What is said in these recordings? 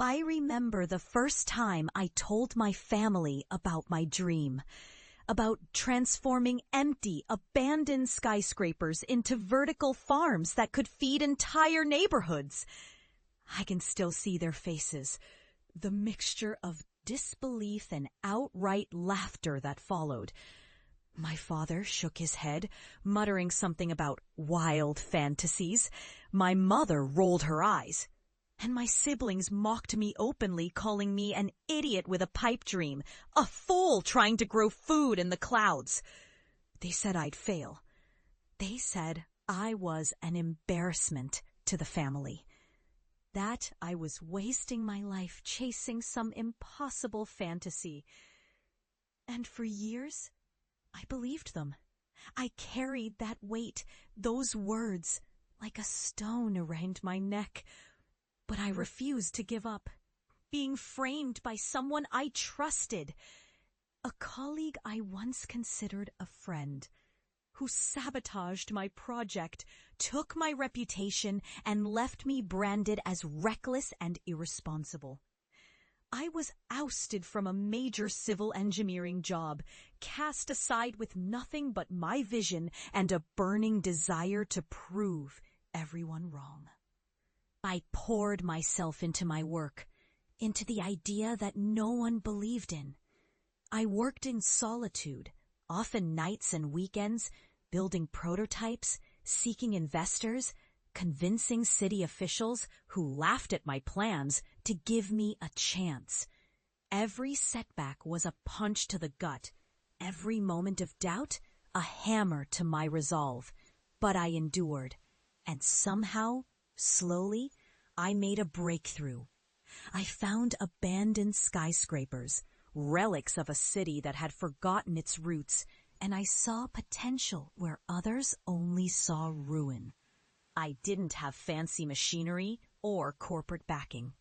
I remember the first time I told my family about my dream, about transforming empty, abandoned skyscrapers into vertical farms that could feed entire neighborhoods. I can still see their faces, the mixture of disbelief and outright laughter that followed. My father shook his head, muttering something about wild fantasies. My mother rolled her eyes. And my siblings mocked me openly, calling me an idiot with a pipe dream, a fool trying to grow food in the clouds. They said I'd fail. They said I was an embarrassment to the family, that I was wasting my life chasing some impossible fantasy. And for years, I believed them. I carried that weight, those words, like a stone around my neck. But I refused to give up, being framed by someone I trusted, a colleague I once considered a friend, who sabotaged my project, took my reputation, and left me branded as reckless and irresponsible. I was ousted from a major civil engineering job, cast aside with nothing but my vision and a burning desire to prove everyone wrong. I poured myself into my work, into the idea that no one believed in. I worked in solitude, often nights and weekends, building prototypes, seeking investors, convincing city officials who laughed at my plans to give me a chance. Every setback was a punch to the gut, every moment of doubt a hammer to my resolve. But I endured, and somehow, slowly, I made a breakthrough. I found abandoned skyscrapers, relics of a city that had forgotten its roots, and I saw potential where others only saw ruin. I didn't have fancy machinery or corporate backing.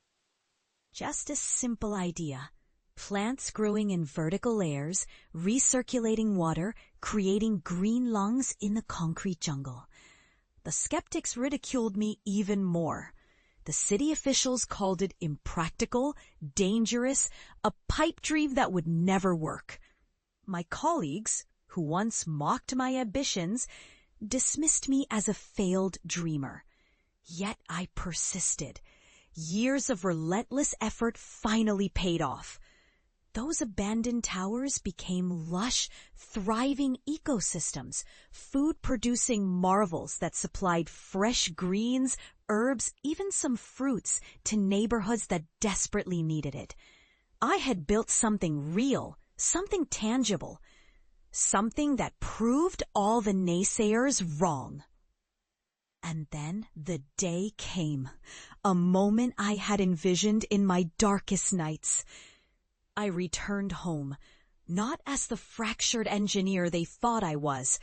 Just a simple idea. Plants growing in vertical layers, recirculating water, creating green lungs in the concrete jungle. The skeptics ridiculed me even more. The city officials called it impractical, dangerous, a pipe dream that would never work. My colleagues, who once mocked my ambitions, dismissed me as a failed dreamer. Yet I persisted. Years of relentless effort finally paid off. Those abandoned towers became lush, thriving ecosystems, food-producing marvels that supplied fresh greens, herbs, even some fruits to neighborhoods that desperately needed it. I had built something real, something tangible, something that proved all the naysayers wrong. And then the day came, a moment I had envisioned in my darkest nights. I returned home, not as the fractured engineer they thought I was,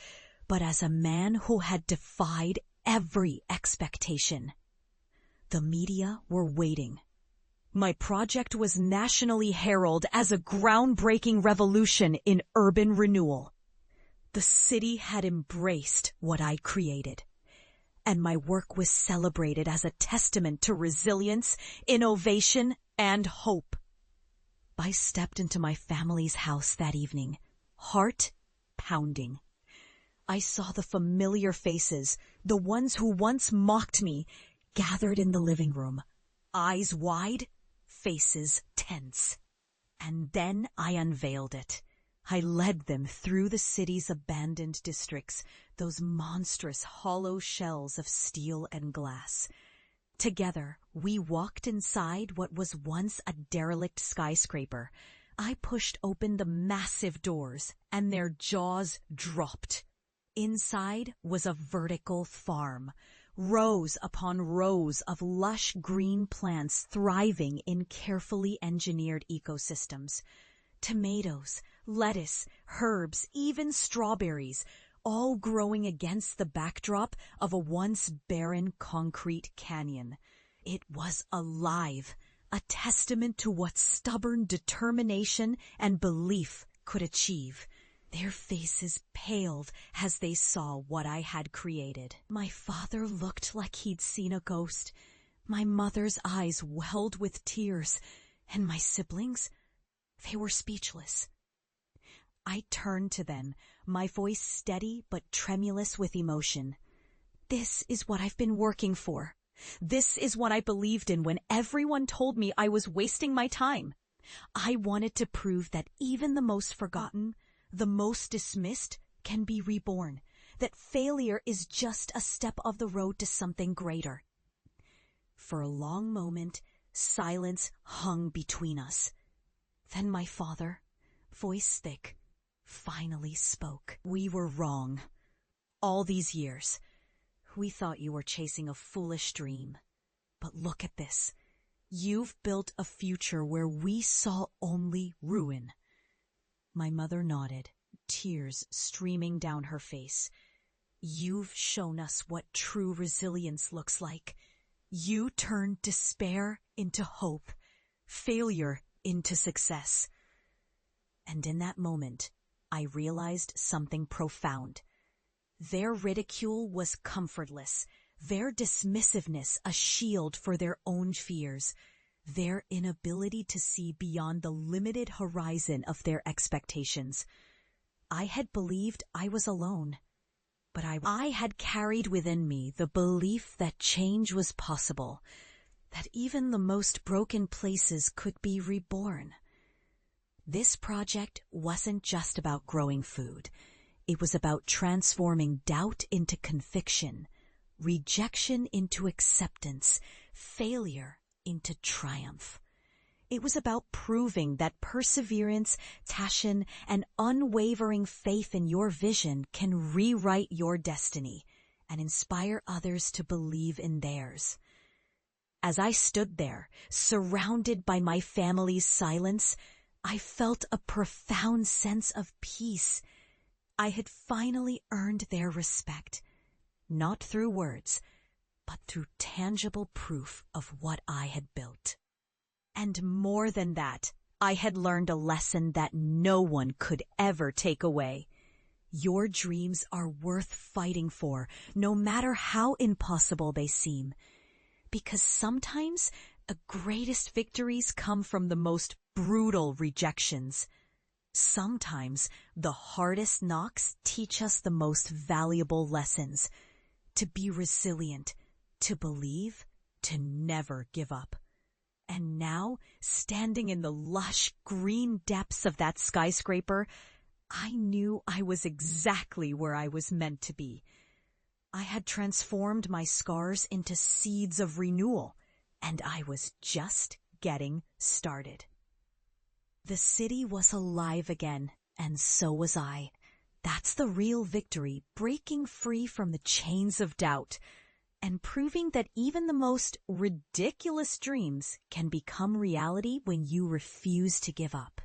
but as a man who had defied every expectation. The media were waiting. My project was nationally heralded as a groundbreaking revolution in urban renewal. The city had embraced what I created, and my work was celebrated as a testament to resilience, innovation, and hope. I stepped into my family's house that evening, heart pounding. I saw the familiar faces, the ones who once mocked me, gathered in the living room, eyes wide, faces tense. And then I unveiled it. I led them through the city's abandoned districts, those monstrous hollow shells of steel and glass. Together, we walked inside what was once a derelict skyscraper. I pushed open the massive doors, and their jaws dropped. Inside was a vertical farm, rows upon rows of lush green plants thriving in carefully engineered ecosystems. Tomatoes, lettuce, herbs, even strawberries, all growing against the backdrop of a once barren concrete canyon. It was alive, a testament to what stubborn determination and belief could achieve. Their faces paled as they saw what I had created. My father looked like he'd seen a ghost. My mother's eyes welled with tears, and my siblings, they were speechless. I turned to them, my voice steady but tremulous with emotion. This is what I've been working for. This is what I believed in when everyone told me I was wasting my time. I wanted to prove that even the most forgotten, the most dismissed, can be reborn, that failure is just a step of the road to something greater. For a long moment, silence hung between us. Then my father, voice thick, finally spoke. We were wrong. All these years, we thought you were chasing a foolish dream. But look at this. You've built a future where we saw only ruin. My mother nodded, tears streaming down her face. You've shown us what true resilience looks like. You turned despair into hope, failure into success. And in that moment, I realized something profound. Their ridicule was comfortless, their dismissiveness a shield for their own fears, their inability to see beyond the limited horizon of their expectations. I had believed I was alone, but I had carried within me the belief that change was possible, that even the most broken places could be reborn. This project wasn't just about growing food. It was about transforming doubt into conviction, rejection into acceptance, failure into triumph. It was about proving that perseverance, passion, and unwavering faith in your vision can rewrite your destiny and inspire others to believe in theirs. As I stood there, surrounded by my family's silence, I felt a profound sense of peace. I had finally earned their respect, not through words, but through tangible proof of what I had built. And more than that, I had learned a lesson that no one could ever take away. Your dreams are worth fighting for, no matter how impossible they seem. Because sometimes the greatest victories come from the most brutal rejections. Sometimes the hardest knocks teach us the most valuable lessons. To be resilient, to believe, to never give up. And now, standing in the lush green depths of that skyscraper, I knew I was exactly where I was meant to be. I had transformed my scars into seeds of renewal, and I was just getting started. The city was alive again, and so was I. That's the real victory, breaking free from the chains of doubt, and proving that even the most ridiculous dreams can become reality when you refuse to give up.